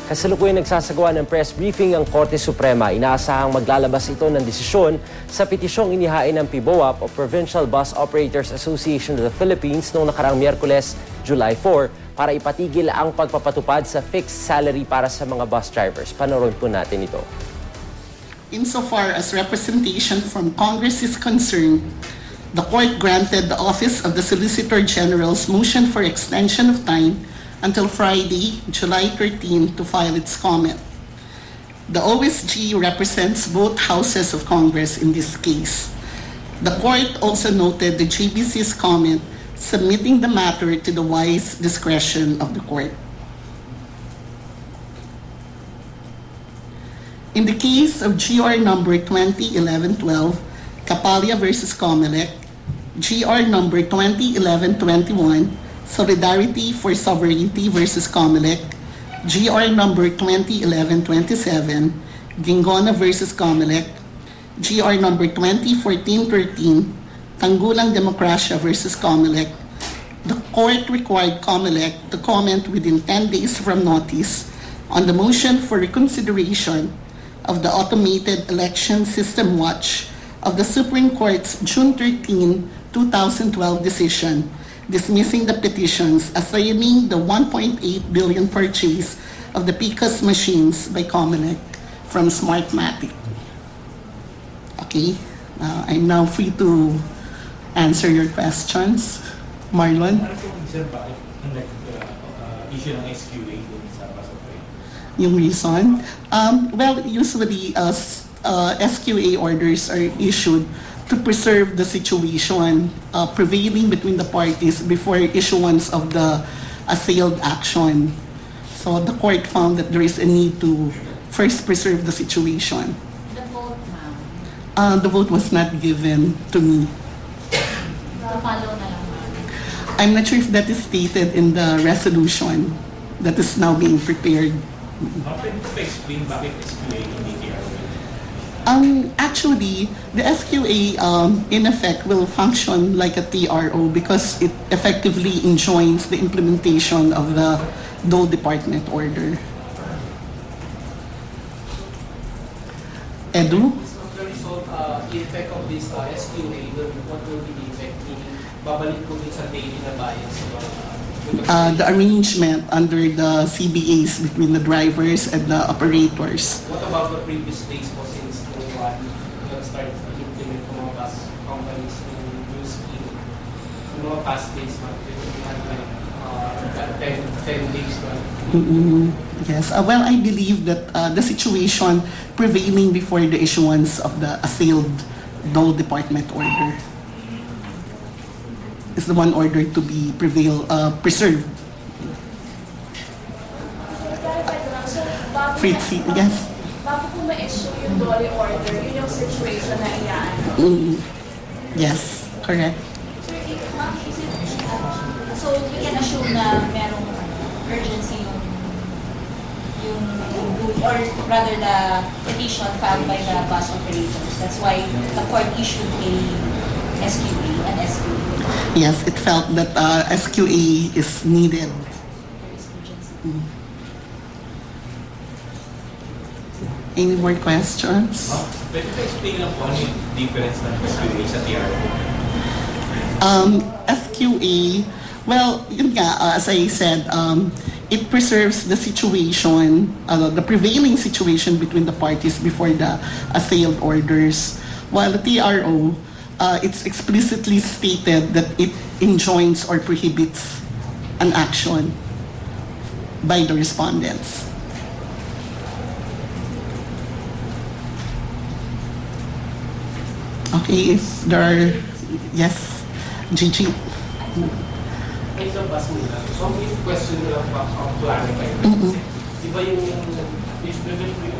Kasalukuyan nagsasagawa ng press briefing ang Korte Suprema. Inaasahang maglalabas ito ng desisyon sa petisyong inihain ng PBOAP o Provincial Bus Operators Association of the Philippines noong nakarang Miyerkules, July 4, para ipatigil ang pagpapatupad sa fixed salary para sa mga bus drivers. Panoorin po natin ito. Insofar as representation from Congress is concerned, the Court granted the Office of the Solicitor General's motion for extension of time until Friday, July 13, to file its comment. The OSG represents both houses of Congress in this case. The Court also noted the JBC's comment, submitting the matter to the wise discretion of the Court. In the case of GR number 2011-12, Capalia versus Comelec, GR number 2011-21, Solidarity for Sovereignty versus Comelec, GR number 2011-27, Gingona versus Comelec, GR number 2014-13, Tanggulang Demokrasya versus Comelec. The Court required Comelec to comment within 10 days from notice on the motion for reconsideration of the Automated Election System Watch of the Supreme Court's June 13, 2012 decision dismissing the petitions assigning the 1.8 billion purchase of the PCAS machines by Comelec from Smartmatic. Okay, I'm now free to answer your questions. Marlon? Ano po, sir, bakit issue ng SQA dun sa bus operator? Yung reason? Well, usually SQA orders are issued to preserve the situation prevailing between the parties before issuance of the assailed action. So the court found that there is a need to first preserve the situation. The vote, ma'am? The vote was not given to me. To follow na lang, ma'am. I'm not sure if that is stated in the resolution that is now being prepared. Pwede po explain bakit SQA hindi TRO? Actually, the SQA in effect will function like a TRO because it effectively enjoins the implementation of the Dole Department order. Edu? So, the effect of this SQA, what will be the effect? Meaning, babalik po din sa daily na bayan sa The arrangement under the CBAs between the drivers and the operators. What about the previous days po since start implement ng mga bus companies in new scheme? Yung mga past days, we had like 10 days. Yes. Well, I believe that the situation prevailing before the issuance of the assailed Dole Department order is the one order to be preserved. Fritzy, yes. Bago po ma-issue yung Dole order, yun yung situation na iyaan. Yes, correct. So, ma'am, is it, so we can assume na merong urgency yung or rather the petition filed by the bus operators. That's why the court issued an SQA. Yes, it felt that SQA is needed. There is urgency. Any more questions? Pwede po explain lang po ano yung difference ng SQA sa TRO? SQA, well, yun nga, as I said, it preserves the situation, the prevailing situation between the parties before the assailed orders, while the TRO, it's explicitly stated that it enjoins or prohibits an action by the respondents. Okay, if there are, yes, Gigi. May isang bus nila. So, may question nila clarify. Di ba yung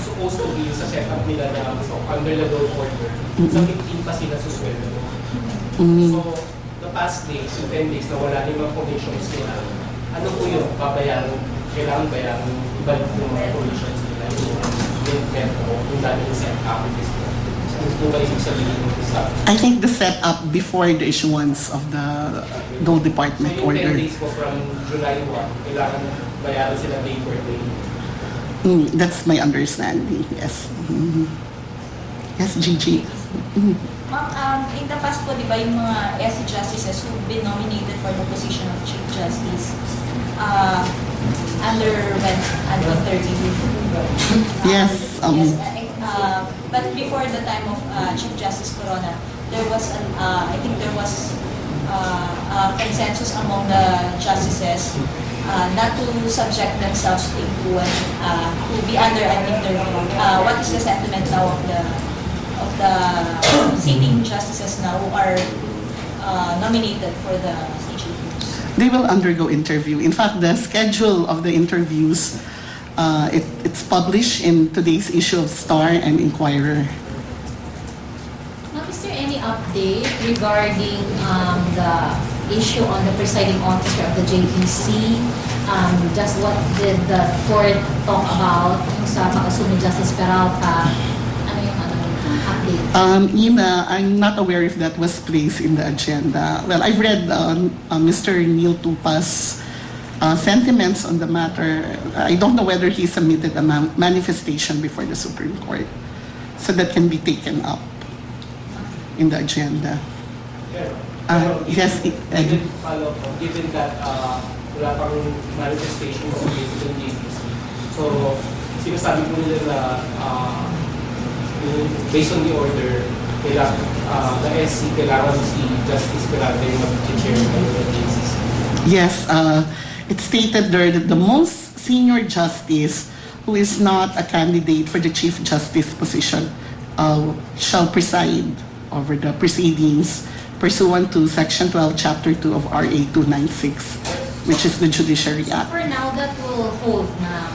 supposed to be sa setup nila na under the Dole order, sa 15 pa sila susweldo. So, the past days, yung 10 days na wala yung mga commissions nila, ano po yung babayaran, kailangan bayaran, ibalik yung mga commissions nila, yung metro, yung dami yung setup. I think the setup before the issuance of the Dole Department so, order. So yung 10 days po from July 1, kailangan bayaran sila day per day? That's my understanding, yes. Yes, Gigi. Ma'am, in the past po, di ba, yung mga SC justices who've been nominated for the position of Chief Justice underwent an interview? Yes. But before the time of Chief Justice Corona, there was, I think there was a consensus among the justices not to subject themselves into to be under an interview. What is the sentiment now of the sitting justices now who are nominated for the CJUs? They will undergo interview. In fact, the schedule of the interviews, it's published in today's issue of Star and Inquirer. Ma'am, is there any update regarding the issue on the presiding officer of the JEC? Just what did the court talk about yung sa pag-assume ni Justice Peralta? Ano yung update? Ina, I'm not aware if that was placed in the agenda. Well, I've read Mr. Neil Tupa's sentiments on the matter. I don't know whether he submitted a manifestation before the Supreme Court. So that can be taken up in the agenda. Yes, follow up, given that wala pang manifestation of the JPC. So, sinasabi po nila na based on the order, the SC kailangan si Justice Peralta yung mag-chair ng JPC. yes. It stated there that the most senior justice who is not a candidate for the Chief Justice position shall preside over the proceedings pursuant to Section 12, Chapter 2 of RA 296, which is the Judiciary Act. For now, that will hold, ma'am.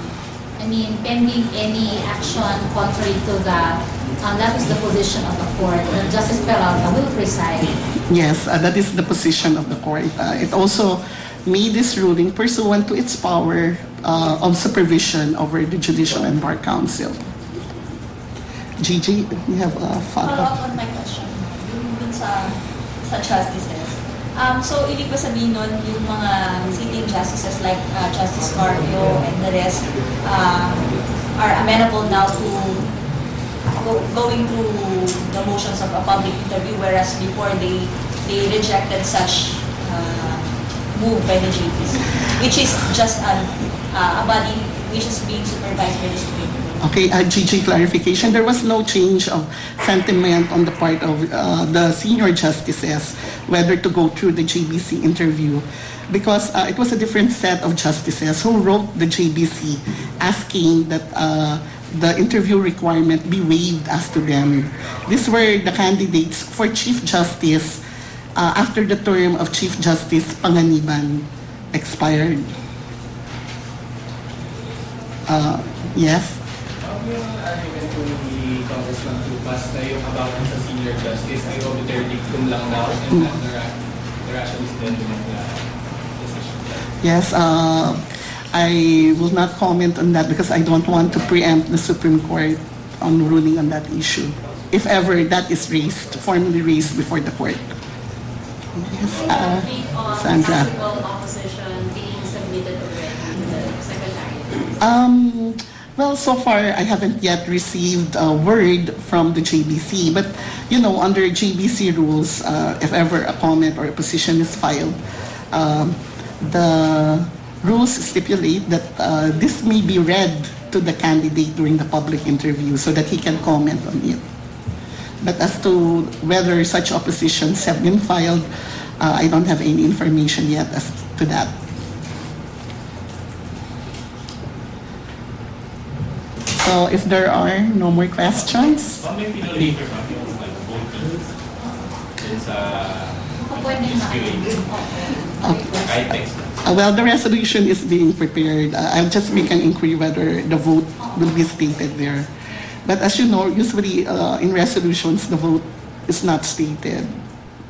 I mean, pending any action contrary to that, that is the position of the court. Justice Peralta will preside. Yes, that is the position of the court. It also made this ruling pursuant to its power of supervision over the Judicial and Bar Council. Gigi, you have a Follow follow-up? up on my question, dun sa justices. So, ibig ba sabihin nun, yung mga sitting justices like Justice Carpio and the rest are amenable now to going through the motions of a public interview, whereas before they rejected such move by the JPC, which is just a body which is being supervised by the Supreme Court. Okay, Gigi, clarification. There was no change of sentiment on the part of the senior justices whether to go through the JBC interview, because it was a different set of justices who wrote the JBC asking that the interview requirement be waived as to them. These were the candidates for Chief Justice after the term of Chief Justice Panganiban expired. Yes? Yung argument ko ni Congressman Tupas na yung about sa senior justice ay obiter dictum lang daw and that the rationalist then to make the decision. Yes, I will not comment on that because I don't want to preempt the Supreme Court on ruling on that issue. If ever that is raised, formally raised before the court. Yes, Sandra. Possible opposition being submitted already in the Secretary? Well, so far, I haven't yet received a word from the JBC. But, you know, under JBC rules, if ever a comment or a position is filed, the rules stipulate that this may be read to the candidate during the public interview so that he can comment on it. But as to whether such oppositions have been filed, I don't have any information yet as to that. So if there are no more questions, May pinulater pa yung vote dun sa Pwede na. kahit text. well, the resolution is being prepared. I'll just make an inquiry whether the vote will be stated there. But as you know, usually in resolutions, the vote is not stated.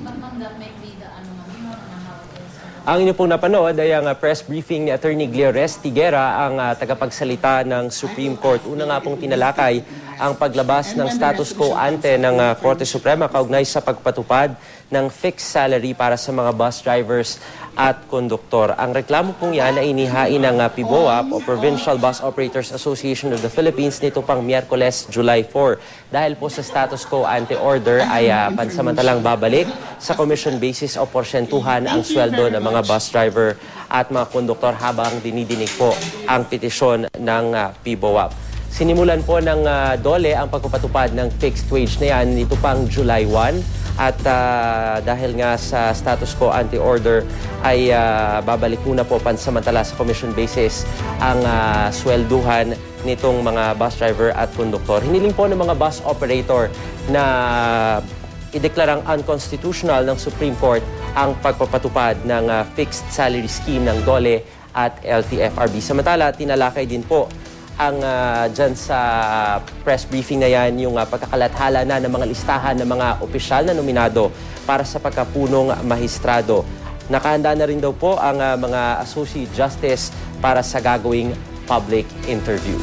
But ma'am, that might be the how it is. Ang inyo pong napanood ay ang press briefing ni Attorney Glores Tiguera, ang tagapagsalita ng Supreme Court. Una nga pong tinalakay ang paglabas ng status quo ante ng Korte Suprema kaugnay sa pagpatupad ng fixed salary para sa mga bus drivers at konduktor. Ang reklamo pong yan ay inihain ng PBOAP o Provincial Bus Operators Association of the Philippines nito pang Miyerkules, July 4. Dahil po sa status quo ante order ay pansamantalang babalik sa commission basis o porsyentuhan ang sweldo ng mga bus driver at mga konduktor habang dinidinig po ang petisyon ng PBOAP. Sinimulan po ng DOLE ang pagpapatupad ng fixed wage na yan nito pang July 1 at dahil nga sa status quo ante-order ay babalik muna po pansamantala sa commission basis ang swelduhan nitong mga bus driver at konduktor. Hiniling po ng mga bus operator na ideklarang unconstitutional ng Supreme Court ang pagpapatupad ng fixed salary scheme ng DOLE at LTFRB. Samantala, tinalakay din po ang dyan sa press briefing na yan, yung pagkakalathala na ng mga listahan ng mga opisyal na nominado para sa pagkapunong mahistrado. Nakahanda na rin daw po ang mga Associate Justice para sa gagawing public interview.